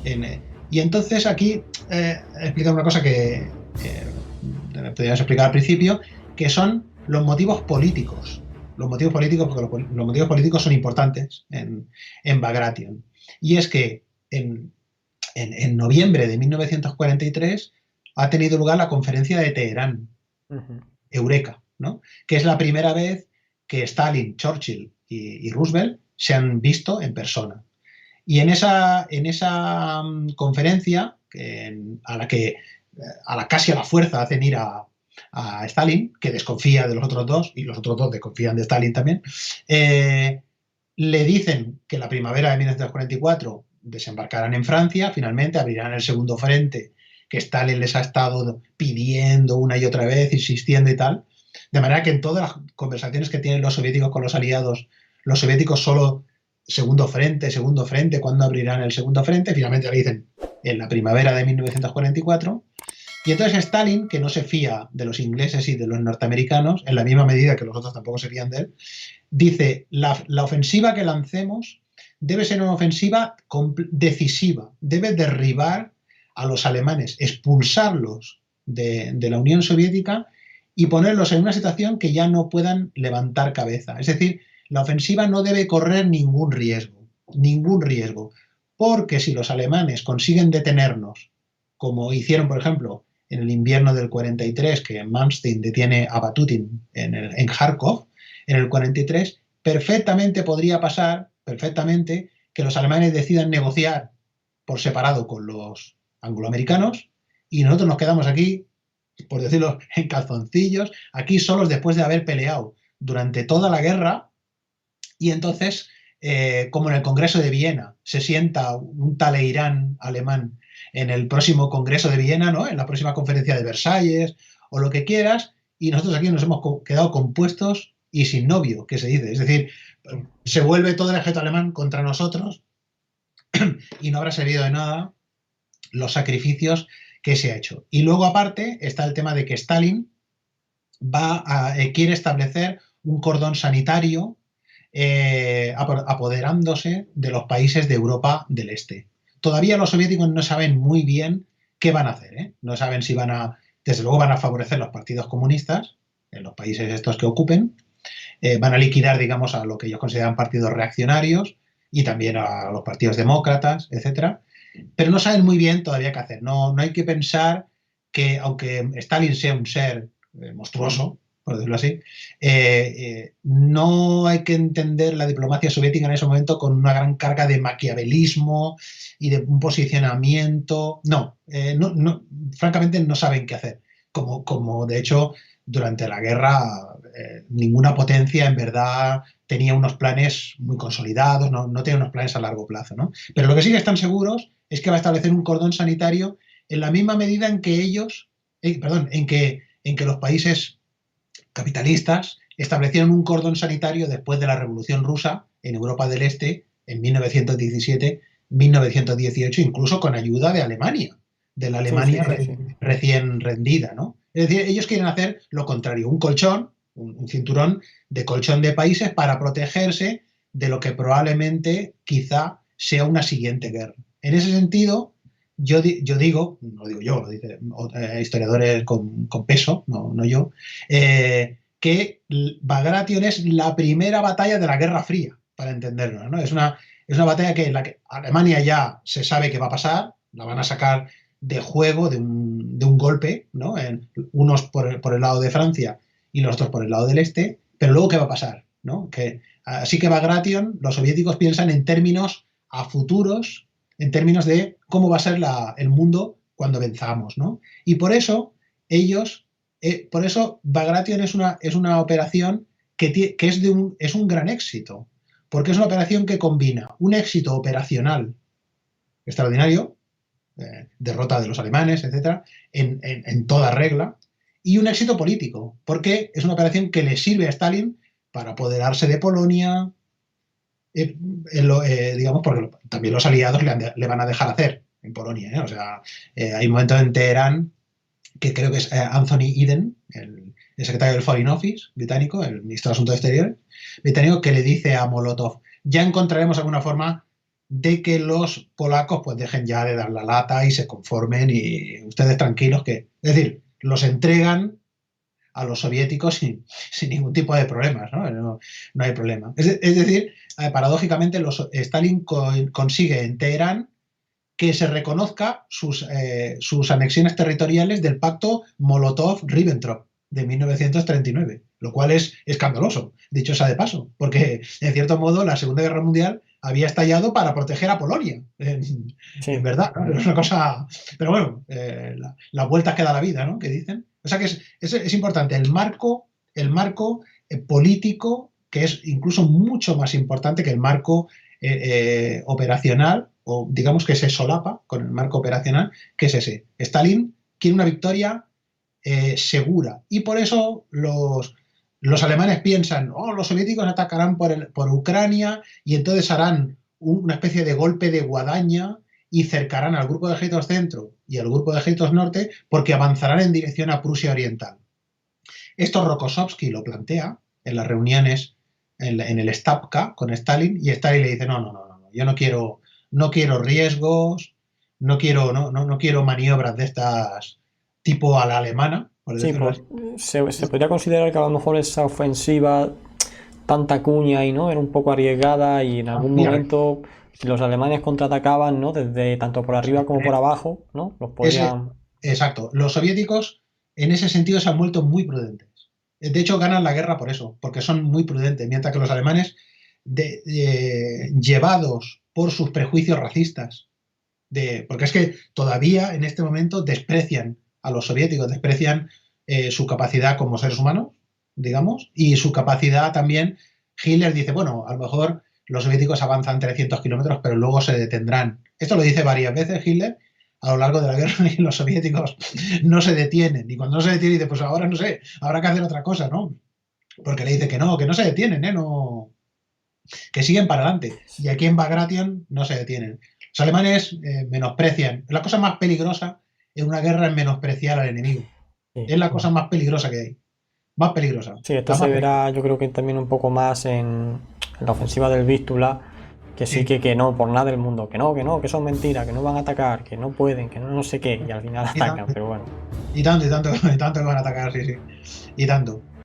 Y entonces aquí explica una cosa que podríamos explicar al principio, que son los motivos políticos. Los motivos políticos, porque los motivos políticos son importantes en Bagration. Y es que en noviembre de 1943 ha tenido lugar la conferencia de Teherán, Eureka, ¿no? Que es la primera vez que Stalin, Churchill y Roosevelt se han visto en persona. Y en esa conferencia, a la casi a la fuerza hacen ir a Stalin, que desconfía de los otros dos, y los otros dos desconfían de Stalin también, le dicen que la primavera de 1944 desembarcarán en Francia, finalmente abrirán el segundo frente que Stalin les ha estado pidiendo una y otra vez, insistiendo y tal, de manera que en todas las conversaciones que tienen los soviéticos con los aliados, los soviéticos solo segundo frente, ¿cuándo abrirán el segundo frente? Finalmente le dicen en la primavera de 1944. Y entonces Stalin, que no se fía de los ingleses y de los norteamericanos, en la misma medida que los otros tampoco se fían de él, dice, la ofensiva que lancemos debe ser una ofensiva decisiva, debe derribar a los alemanes, expulsarlos de la Unión Soviética y ponerlos en una situación que ya no puedan levantar cabeza. Es decir, la ofensiva no debe correr ningún riesgo, porque si los alemanes consiguen detenernos, como hicieron, por ejemplo, en el invierno del 43, que Manstein detiene a Batutin en Kharkov, en el 43, perfectamente podría pasar, que los alemanes decidan negociar por separado con los angloamericanos y nosotros nos quedamos aquí, por decirlo en calzoncillos, aquí solos después de haber peleado durante toda la guerra. Y entonces, como en el Congreso de Viena se sienta un Talleyrand alemán en el próximo Congreso de Viena, ¿no? En la próxima conferencia de Versalles o lo que quieras, y nosotros aquí nos hemos quedado compuestos y sin novio, que se dice. Es decir, se vuelve todo el ejército alemán contra nosotros y no habrá servido de nada los sacrificios que se ha hecho. Y luego, aparte, está el tema de que Stalin quiere establecer un cordón sanitario apoderándose de los países de Europa del Este. Todavía los soviéticos no saben muy bien qué van a hacer, ¿eh? No saben si desde luego van a favorecer los partidos comunistas en los países estos que ocupen, van a liquidar, digamos, a lo que ellos consideran partidos reaccionarios y también a los partidos demócratas, etcétera, pero no saben muy bien todavía qué hacer. No hay que pensar que, aunque Stalin sea un ser monstruoso, por decirlo así, no hay que entender la diplomacia soviética en ese momento con una gran carga de maquiavelismo y de un posicionamiento. Francamente no saben qué hacer. Como de hecho, durante la guerra, ninguna potencia en verdad tenía unos planes muy consolidados, no tenía unos planes a largo plazo, ¿no? Pero lo que sí que están seguros es que va a establecer un cordón sanitario en la misma medida en que en que los países capitalistas establecieron un cordón sanitario después de la Revolución Rusa en Europa del Este en 1917-1918, incluso con ayuda de Alemania, de la Alemania recién rendida, ¿no? Es decir, ellos quieren hacer lo contrario, un colchón, un cinturón de colchón de países para protegerse de lo que probablemente quizá sea una siguiente guerra. En ese sentido, yo digo, no lo digo yo, lo dicen historiadores con peso, no yo, que Bagration es la primera batalla de la Guerra Fría, para entenderlo, ¿no? Es una batalla en la que Alemania ya se sabe que va a pasar, la van a sacar de juego, de un golpe, ¿no? Unos por el lado de Francia y los otros por el lado del este, pero luego ¿qué va a pasar? ¿No? Así que Bagration, los soviéticos piensan en términos a futuros, en términos de cómo va a ser el mundo cuando venzamos, ¿no? Y por eso Bagration es una operación que es un gran éxito, porque es una operación que combina un éxito operacional extraordinario, derrota de los alemanes, etcétera, en toda regla, y un éxito político, porque es una operación que le sirve a Stalin para apoderarse de Polonia, digamos, porque también los aliados le van a dejar hacer en Polonia, ¿eh? O sea, hay momentos en Teherán que creo que es Anthony Eden, el secretario del Foreign Office británico, el ministro de Asuntos Exteriores británico, que le dice a Molotov, ya encontraremos alguna forma de que los polacos pues dejen ya de dar la lata y se conformen y ustedes tranquilos que, es decir, los entregan a los soviéticos sin ningún tipo de problemas, ¿no? No hay problema. Es decir, paradójicamente Stalin consigue en Teherán que se reconozca sus anexiones territoriales del pacto Molotov-Ribbentrop de 1939, lo cual es escandaloso, dicho sea de paso, porque en cierto modo la Segunda Guerra Mundial había estallado para proteger a Polonia, en Sí, verdad, ¿no? Es una cosa, pero bueno, las vueltas que da la vida, ¿no? Que dicen. O sea que es importante el marco político, que es incluso mucho más importante que el marco operacional, o digamos que se solapa con el marco operacional, que es ese. Stalin quiere una victoria segura y por eso los alemanes piensan, oh, los soviéticos atacarán por Ucrania y entonces harán una especie de golpe de guadaña y cercarán al grupo de ejércitos centro y al grupo de ejércitos norte porque avanzarán en dirección a Prusia Oriental. Esto Rokossovsky lo plantea en las reuniones en el Stavka con Stalin y Stalin le dice, no, no, no, no, yo no quiero riesgos, no quiero maniobras de estas tipo a la alemana, por sí, decirlo pues así. se podría considerar que a lo mejor esa ofensiva, tanta cuña y no, era un poco arriesgada y en algún Mira, momento, si los alemanes contraatacaban, ¿no? Desde tanto por arriba como por abajo, ¿no? Los ese, podrían. exacto, los soviéticos en ese sentido se han vuelto muy prudentes. De hecho, ganan la guerra por eso, porque son muy prudentes, mientras que los alemanes, llevados por sus prejuicios racistas, porque es que todavía en este momento desprecian a los soviéticos, desprecian su capacidad como seres humanos, digamos, y su capacidad también. Hitler dice, bueno, a lo mejor los soviéticos avanzan 300 kilómetros, pero luego se detendrán. Esto lo dice varias veces Hitler a lo largo de la guerra y los soviéticos no se detienen. Y cuando no se detienen, dice, pues ahora no sé, habrá que hacer otra cosa, ¿no? Porque le dice que no se detienen, ¿eh? No, que siguen para adelante. Y aquí en Bagration no se detienen. Los alemanes menosprecian. La cosa más peligrosa en una guerra es menospreciar al enemigo. Sí. Es la cosa más peligrosa que hay. Más peligrosa. Sí, esto La se más verá peligrosa. yo creo que también un poco más en la ofensiva del Vístula, que sí Sí. que no, por nada del mundo, que no, que son mentiras, que no van a atacar, que no pueden, que no, no sé qué, y al final Y, atacan, pero bueno. y tanto, y tanto, y tanto que van a atacar, sí, sí. Y tanto.